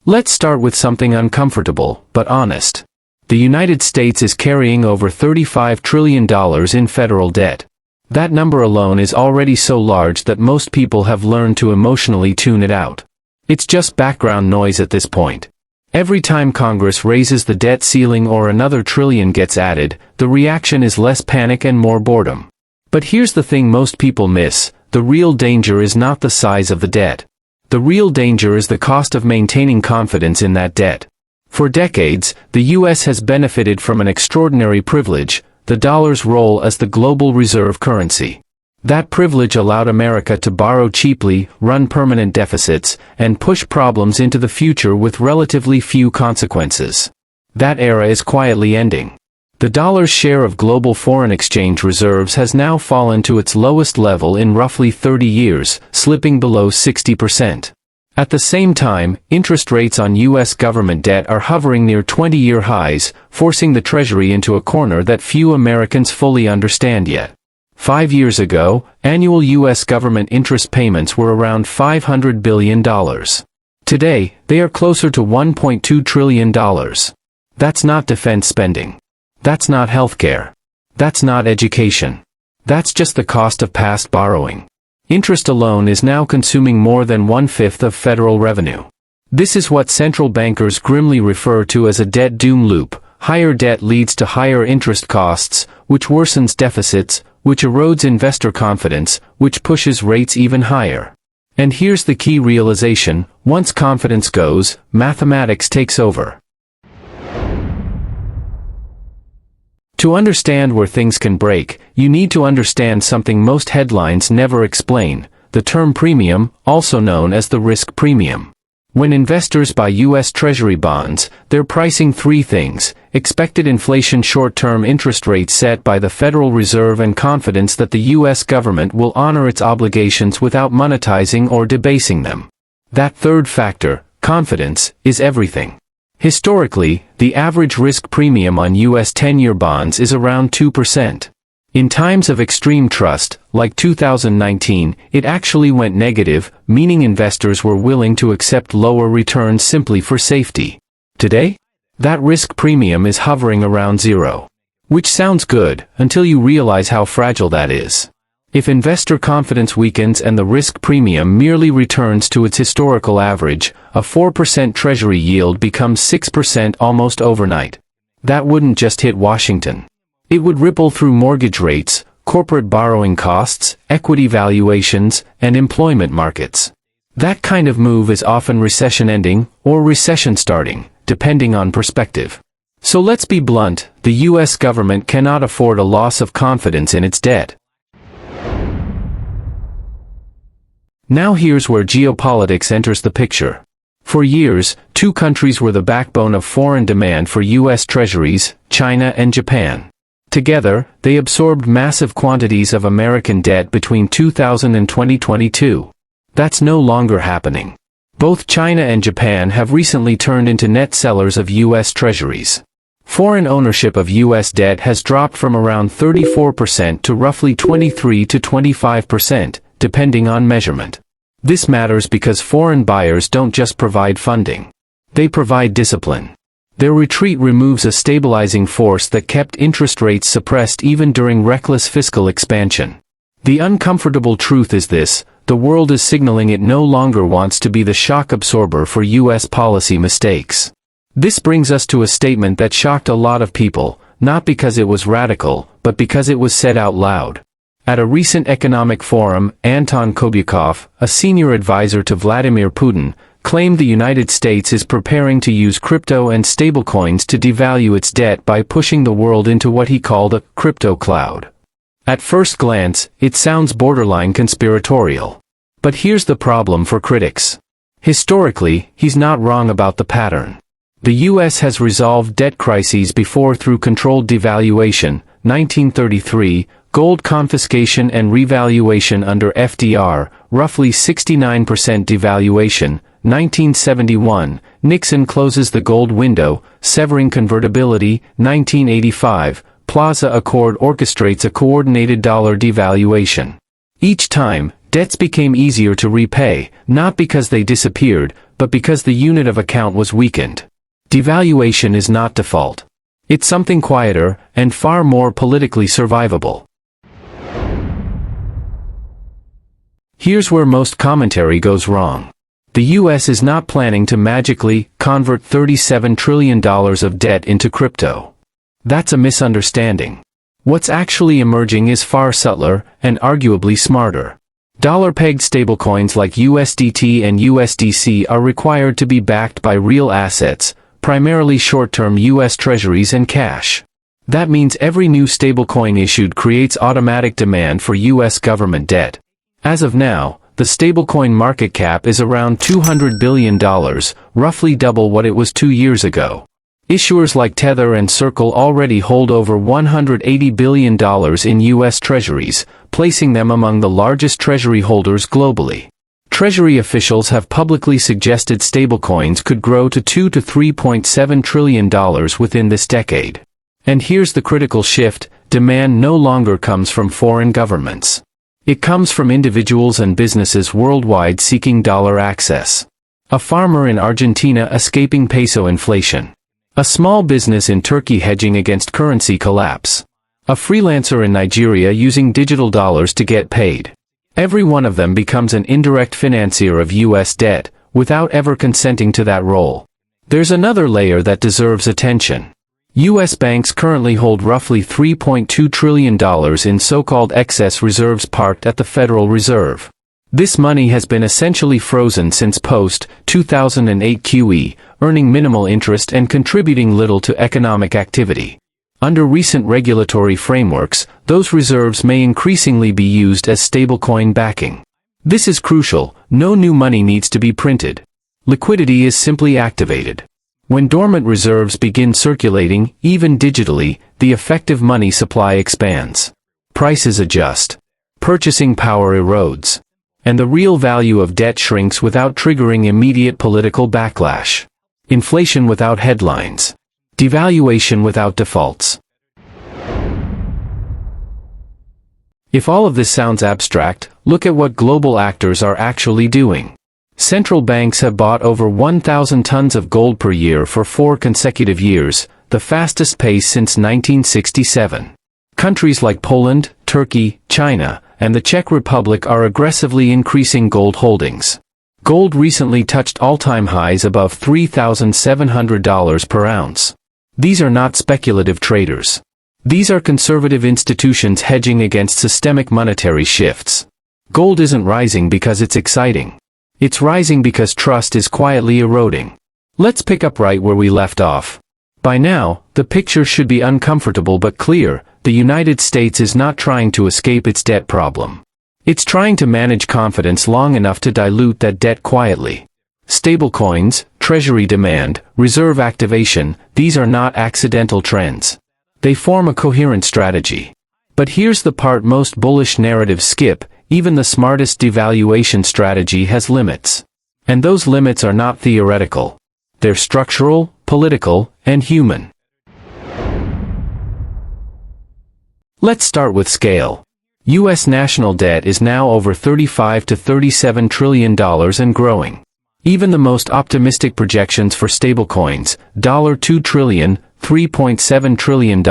Let's start with something uncomfortable, but honest. The United States is carrying over $35 trillion in federal debt. That number alone is already so large that most people have learned to emotionally tune it out. It's just background noise at this point. Every time Congress raises the debt ceiling or another trillion gets added, the reaction is less panic and more boredom. But here's the thing most people miss: the real danger is not the size of the debt. The real danger is the cost of maintaining confidence in that debt. For decades, the U.S. has benefited from an extraordinary privilege: the dollar's role as the global reserve currency. That privilege allowed America to borrow cheaply, run permanent deficits, and push problems into the future with relatively few consequences. That era is quietly ending. The dollar's share of global foreign exchange reserves has now fallen to its lowest level in roughly 30 years, slipping below 60%. At the same time, interest rates on U.S. government debt are hovering near 20-year highs, forcing the Treasury into a corner that few Americans fully understand yet. 5 years ago, annual U.S. government interest payments were around $500 billion. Today, they are closer to $1.2 trillion. That's not defense spending. That's not healthcare. That's not education. That's just the cost of past borrowing. Interest alone is now consuming more than 1/5 of federal revenue. This is what central bankers grimly refer to as a debt doom loop. Higher debt leads to higher interest costs, which worsens deficits, which erodes investor confidence, which pushes rates even higher. And here's the key realization: once confidence goes, mathematics takes over. To understand where things can break, you need to understand something most headlines never explain: the term premium, also known as the risk premium. When investors buy U.S. Treasury bonds, they're pricing three things: expected inflation, short-term interest rates set by the Federal Reserve, and confidence that the U.S. government will honor its obligations without monetizing or debasing them. That third factor, confidence, is everything. Historically, the average risk premium on U.S. 10-year bonds is around 2%. In times of extreme trust, like 2019, it actually went negative, meaning investors were willing to accept lower returns simply for safety. Today, that risk premium is hovering around zero. Which sounds good, until you realize how fragile that is. If investor confidence weakens and the risk premium merely returns to its historical average, a 4% Treasury yield becomes 6% almost overnight. That wouldn't just hit Washington. It would ripple through mortgage rates, corporate borrowing costs, equity valuations, and employment markets. That kind of move is often recession-ending, or recession-starting, depending on perspective. So let's be blunt: the U.S. government cannot afford a loss of confidence in its debt. Now here's where geopolitics enters the picture. For years, two countries were the backbone of foreign demand for U.S. treasuries: China and Japan. Together, they absorbed massive quantities of American debt between 2000 and 2022. That's no longer happening. Both China and Japan have recently turned into net sellers of U.S. treasuries. Foreign ownership of U.S. debt has dropped from around 34% to roughly 23 to 25%, depending on measurement. This matters because foreign buyers don't just provide funding. They provide discipline. Their retreat removes a stabilizing force that kept interest rates suppressed even during reckless fiscal expansion. The uncomfortable truth is this: the world is signaling it no longer wants to be the shock absorber for U.S. policy mistakes. This brings us to a statement that shocked a lot of people, not because it was radical, but because it was said out loud. At a recent economic forum, Anton Kobyakov, a senior advisor to Vladimir Putin, claimed the United States is preparing to use crypto and stablecoins to devalue its debt by pushing the world into what he called a crypto cloud. At first glance, it sounds borderline conspiratorial. But here's the problem for critics. Historically, he's not wrong about the pattern. The U.S. has resolved debt crises before through controlled devaluation: 1933, gold confiscation and revaluation under FDR, roughly 69% devaluation; 1971, Nixon closes the gold window, severing convertibility; 1985, Plaza Accord orchestrates a coordinated dollar devaluation. Each time, Debts became easier to repay, not because they disappeared, but because the unit of account was weakened. Devaluation is not default. It's something quieter, and far more politically survivable. Here's where most commentary goes wrong. The US is not planning to magically convert $37 trillion of debt into crypto. That's a misunderstanding. What's actually emerging is far subtler, and arguably smarter. Dollar-pegged stablecoins like USDT and USDC are required to be backed by real assets, primarily short-term US Treasuries and cash. That means every new stablecoin issued creates automatic demand for US government debt. As of now, the stablecoin market cap is around $200 billion, roughly double what it was 2 years ago. Issuers like Tether and Circle already hold over $180 billion in US Treasuries, placing them among the largest Treasury holders globally. Treasury officials have publicly suggested stablecoins could grow to $2 to $3.7 trillion within this decade. And here's the critical shift: demand no longer comes from foreign governments. It comes from individuals and businesses worldwide seeking dollar access. A farmer in Argentina escaping peso inflation. A small business in Turkey hedging against currency collapse. A freelancer in Nigeria using digital dollars to get paid. Every one of them becomes an indirect financier of US debt, without ever consenting to that role. There's another layer that deserves attention. US banks currently hold roughly $3.2 trillion in so-called excess reserves parked at the Federal Reserve. This money has been essentially frozen since post-2008 QE, earning minimal interest and contributing little to economic activity. Under recent regulatory frameworks, those reserves may increasingly be used as stablecoin backing. This is crucial: no new money needs to be printed. Liquidity is simply activated. When dormant reserves begin circulating, even digitally, the effective money supply expands. Prices adjust. Purchasing power erodes. And the real value of debt shrinks without triggering immediate political backlash. Inflation without headlines. Devaluation without defaults. If all of this sounds abstract, look at what global actors are actually doing. Central banks have bought over 1,000 tons of gold per year for 4 consecutive years, the fastest pace since 1967. Countries like Poland, Turkey, China, and the Czech Republic are aggressively increasing gold holdings. Gold recently touched all-time highs above $3,700 per ounce. These are not speculative traders. These are conservative institutions hedging against systemic monetary shifts. Gold isn't rising because it's exciting. It's rising because trust is quietly eroding. Let's pick up right where we left off. By now, the picture should be uncomfortable but clear: the United States is not trying to escape its debt problem. It's trying to manage confidence long enough to dilute that debt quietly. Stablecoins, Treasury demand, reserve activation, these are not accidental trends. They form a coherent strategy. But here's the part most bullish narratives skip: even the smartest devaluation strategy has limits. And those limits are not theoretical. They're structural, political, and human. Let's start with scale. U.S. national debt is now over $35 to $37 trillion and growing. Even the most optimistic projections for stablecoins, $2 trillion, $3.7 trillion,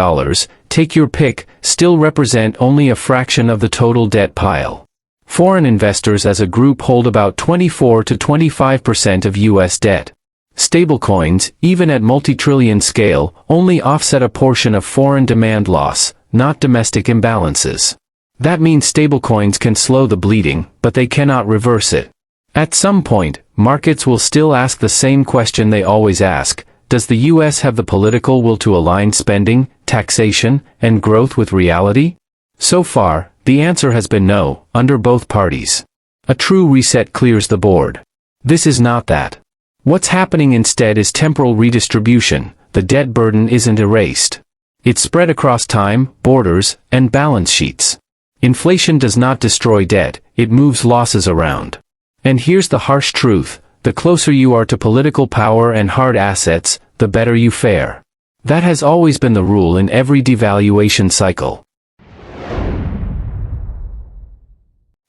take your pick, still represent only a fraction of the total debt pile. Foreign investors as a group hold about 24 to 25% of U.S. debt. Stablecoins, even at multi-trillion scale, only offset a portion of foreign demand loss, not domestic imbalances. That means stablecoins can slow the bleeding, but they cannot reverse it. At some point, markets will still ask the same question they always ask: does the U.S. have the political will to align spending, taxation, and growth with reality? So far, the answer has been no, under both parties. A true reset clears the board. This is not that. What's happening instead is temporal redistribution. The debt burden isn't erased. It's spread across time, borders, and balance sheets. Inflation does not destroy debt, it moves losses around. And here's the harsh truth: the closer you are to political power and hard assets, the better you fare. That has always been the rule in every devaluation cycle.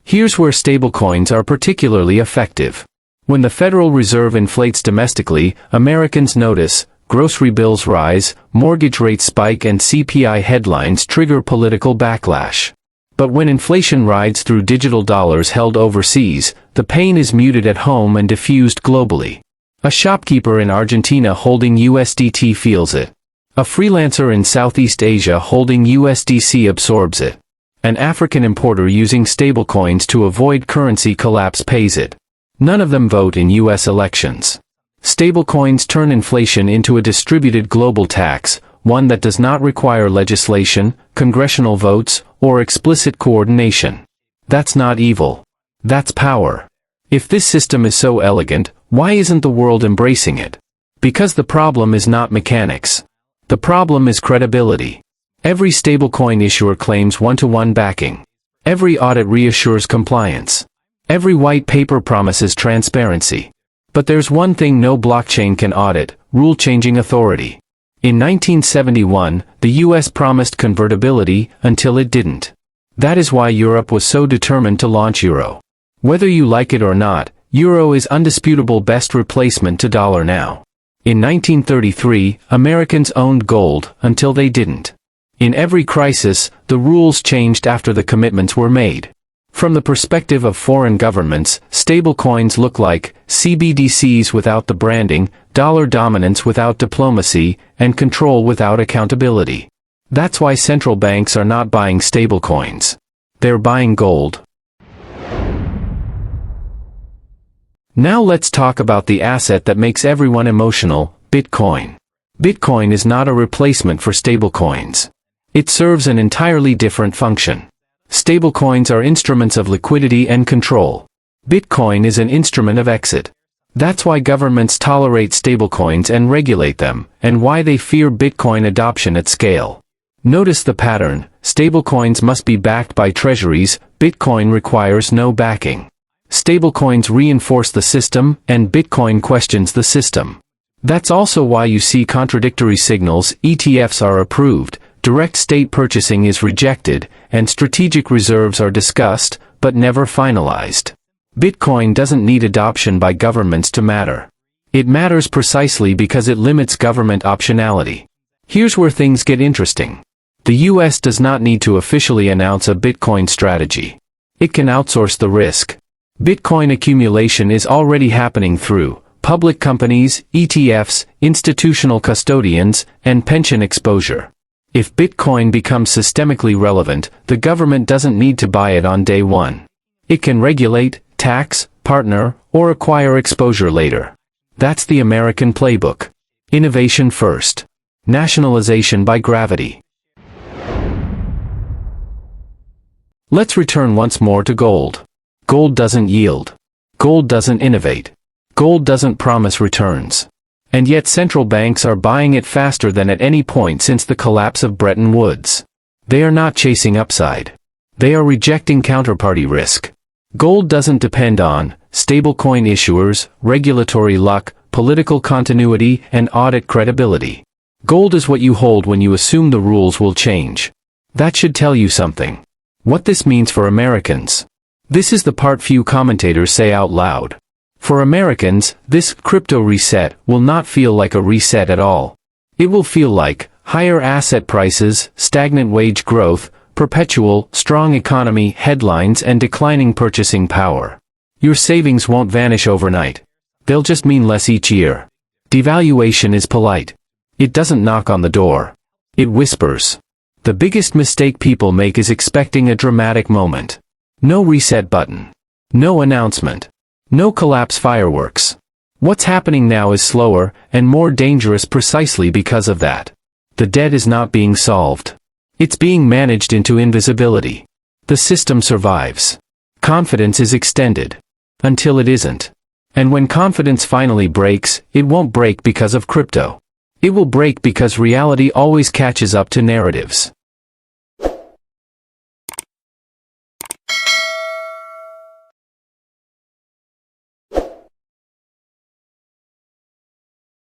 Here's where stablecoins are particularly effective. When the Federal Reserve inflates domestically, Americans notice, grocery bills rise, mortgage rates spike, and CPI headlines trigger political backlash. But when inflation rides through digital dollars held overseas, the pain is muted at home and diffused globally. A shopkeeper in Argentina holding USDT feels it. A freelancer in Southeast Asia holding USDC absorbs it. An African importer using stablecoins to avoid currency collapse pays it. None of them vote in US elections. Stablecoins turn inflation into a distributed global tax, one that does not require legislation, congressional votes, or explicit coordination. That's not evil. That's power. If this system is so elegant, why isn't the world embracing it? Because the problem is not mechanics. The problem is credibility. Every stablecoin issuer claims one-to-one backing. Every audit reassures compliance. Every white paper promises transparency. But there's one thing no blockchain can audit: rule-changing authority. In 1971, the US promised convertibility until it didn't. That is why Europe was so determined to launch euro. Whether you like it or not, euro is undisputable best replacement to dollar now. In 1933, Americans owned gold until they didn't. In every crisis, the rules changed after the commitments were made. From the perspective of foreign governments, stablecoins look like CBDCs without the branding, dollar dominance without diplomacy, and control without accountability. That's why central banks are not buying stablecoins. They're buying gold. Now let's talk about the asset that makes everyone emotional: Bitcoin. Bitcoin is not a replacement for stablecoins. It serves an entirely different function. Stablecoins are instruments of liquidity and control. Bitcoin is an instrument of exit. That's why governments tolerate stablecoins and regulate them, and why they fear Bitcoin adoption at scale. Notice the pattern: stablecoins must be backed by treasuries, Bitcoin requires no backing. Stablecoins reinforce the system, and Bitcoin questions the system. That's also why you see contradictory signals: ETFs are approved, direct state purchasing is rejected, and strategic reserves are discussed, but never finalized. Bitcoin doesn't need adoption by governments to matter. It matters precisely because it limits government optionality. Here's where things get interesting. The US does not need to officially announce a Bitcoin strategy. It can outsource the risk. Bitcoin accumulation is already happening through public companies, ETFs, institutional custodians, and pension exposure. If Bitcoin becomes systemically relevant, the government doesn't need to buy it on day one. It can regulate, tax, partner, or acquire exposure later. That's the American playbook. Innovation first. Nationalization by gravity. Let's return once more to gold. Gold doesn't yield. Gold doesn't innovate. Gold doesn't promise returns. And yet central banks are buying it faster than at any point since the collapse of Bretton Woods. They are not chasing upside. They are rejecting counterparty risk. Gold doesn't depend on stablecoin issuers, regulatory luck, political continuity, and audit credibility. Gold is what you hold when you assume the rules will change. That should tell you something. What this means for Americans. This is the part few commentators say out loud. For Americans, this crypto reset will not feel like a reset at all. It will feel like higher asset prices, stagnant wage growth, perpetual, strong economy headlines, and declining purchasing power. Your savings won't vanish overnight. They'll just mean less each year. Devaluation is polite. It doesn't knock on the door. It whispers. The biggest mistake people make is expecting a dramatic moment. No reset button. No announcement. No collapse fireworks. What's happening now is slower and more dangerous precisely because of that. The debt is not being solved. It's being managed into invisibility. The system survives. Confidence is extended. Until it isn't. And when confidence finally breaks, it won't break because of crypto. It will break because reality always catches up to narratives.